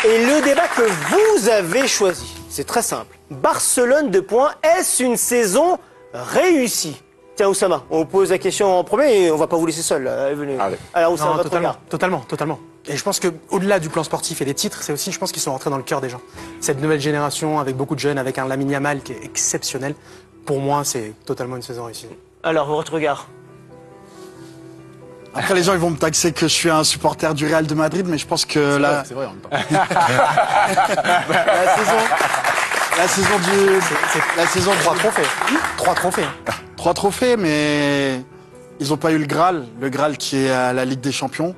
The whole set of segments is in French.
Et le débat que vous avez choisi, c'est très simple. Barcelone, est-ce une saison réussie? Tiens, Oussama, on vous pose la question en premier et on va pas vous laisser seul. Venez. Allez. Alors, Oussama, votre totalement, regard. totalement. Et je pense qu'au-delà du plan sportif et des titres, c'est aussi, je pense qu'ils sont rentrés dans le cœur des gens. Cette nouvelle génération, avec beaucoup de jeunes, avec un Lamine Yamal qui est exceptionnel, pour moi, c'est totalement une saison réussie. Alors, votre regard? Après, les gens ils vont me taxer que je suis un supporter du Real de Madrid, mais je pense que là, C'est vrai en même temps. la saison 3 trophées. 3 trophées. 3 trophées, mais ils n'ont pas eu le Graal qui est à la Ligue des Champions.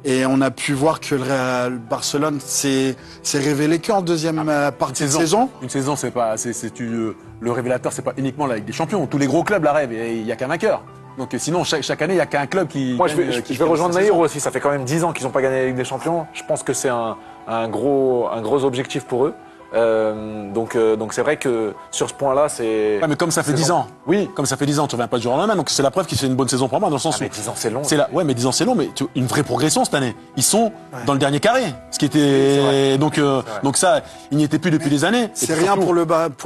Et on a pu voir que le Barcelone s'est révélé qu'en deuxième partie de saison. Une saison, c'est pas, le révélateur, c'est pas uniquement la Ligue des Champions. Tous les gros clubs la rêvent et il y a qu'un vainqueur. Donc sinon, chaque année, il y a qu'un club qui. Moi, je vais rejoindre Naïr aussi. Ça fait quand même 10 ans qu'ils n'ont pas gagné la Ligue des Champions. Je pense que c'est un gros objectif pour eux. Donc c'est vrai que sur ce point-là, c'est. Ouais, mais comme ça fait 10 ans. Oui. Comme ça fait 10 ans, tu reviens pas du jour au lendemain. Donc c'est la preuve qu'ils fait une bonne saison pour moi, dans le sens où. Mais 10 ans, c'est long. Ouais, mais 10 ans, c'est long, mais une vraie progression cette année. Ils sont dans le dernier carré. Ce qui était. Donc ça, ils n'y étaient plus depuis des années. C'est rien pour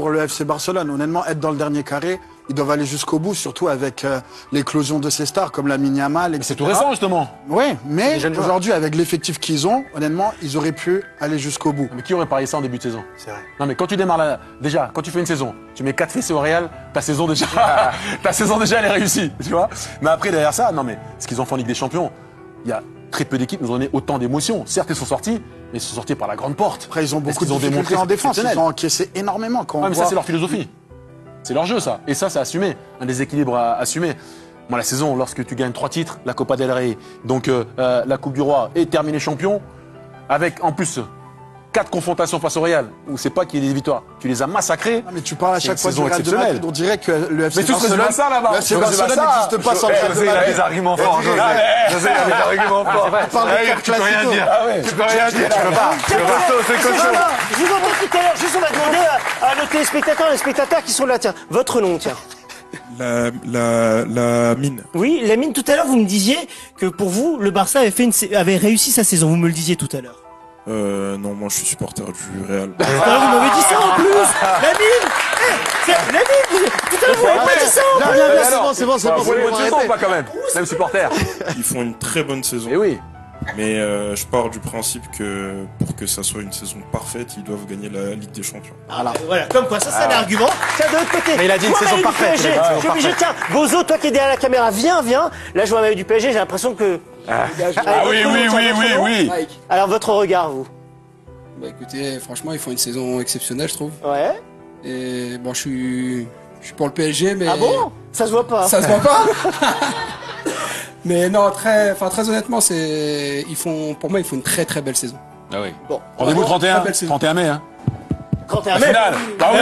le FC Barcelone. Honnêtement, être dans le dernier carré, ils doivent aller jusqu'au bout, surtout avec l'éclosion de ces stars comme Lamine Yamal, etc. C'est tout récent, justement. Oui, mais aujourd'hui, avec l'effectif qu'ils ont, honnêtement, ils auraient pu aller jusqu'au bout. Mais qui aurait parié ça en début de saison? C'est vrai. Non, mais quand tu démarres déjà, quand tu fais une saison, tu mets 4 fessées au Real, ta saison déjà, elle est réussie, tu vois. Mais après, derrière ça, non, mais ce qu'ils ont fait en Ligue des Champions, il y a très peu d'équipes qui nous ont donné autant d'émotions. Certes, ils sont sortis, mais ils sont sortis par la grande porte. Après, ils ont beaucoup de difficultés en défense. Ils ont encaissé énormément. Quand on mais ça, c'est leur philosophie. C'est leur jeu, ça. Et ça, c'est assumé. Un déséquilibre à assumer. Moi, la saison, lorsque tu gagnes 3 titres, la Copa del Rey, donc la Coupe du Roi, et terminé champion, avec en plus 4 confrontations face au Real, où c'est pas qu'il y ait des victoires, tu les as massacrés. Ah, mais tu parles à chaque fois du saison Real de Madrid, on dirait que le FC Mais tout se résume Barcelone, à ça, là-bas. le FC Barcelone n'existe pas sans le Real de Il a Madrid. des arguments forts, José. José, il a des arguments forts. On parle de quatre classiques. Tu peux rien dire. Tu peux pas. C'est costaud. Je vous entends tout à l'heure. Juste, on va demander à nos téléspectateurs et les spectateurs qui sont là. Tiens, votre nom, tiens. La mine. Oui, la mine, tout à l'heure, vous me disiez que pour vous, le Barça avait réussi sa saison. Vous me le disiez tout à l'heure. Non, moi je suis supporter du Real. Tout à l'heure, vous m'avez dit ça en plus. La mine. La mine. Tout à l'heure, vous m'avez pas dit ça en plus. C'est bon, c'est Vous voulez une saison ou pas quand même? Même supporter. Ils font une très bonne saison. Eh oui. Mais je pars du principe que pour que ça soit une saison parfaite, ils doivent gagner la Ligue des Champions. Voilà, comme quoi, ça c'est un argument. Tiens, de l'autre côté. Mais il a dit une saison parfaite. Je suis obligé, tiens, Bozo, toi qui es derrière la caméra, viens. Là, je vois un maillot du PSG, j'ai l'impression que. oui. Alors, votre regard, vous? Bah écoutez, franchement, ils font une saison exceptionnelle, je trouve. Ouais. Et bon, je suis pour le PSG, mais. Ah bon? Ça se voit pas. Ça se voit pas. Mais non, très honnêtement, pour moi, ils font une très très belle saison. Ah oui. Bon. Rendez-vous Très belle saison. 31 mai, hein. 31 mai. Finale. Bah oui.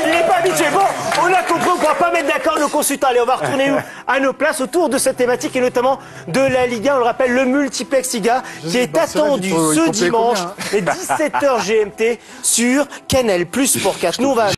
Il est pas habitué. Bon, on a compris, on ne pourra pas mettre d'accord nos consultants. Allez, on va retourner à nos places autour de cette thématique et notamment de la Ligue 1. On le rappelle, le multiplex Liga qui est attendu ce dimanche, les 17h GMT sur Canal+ Sport 4. Nous, on va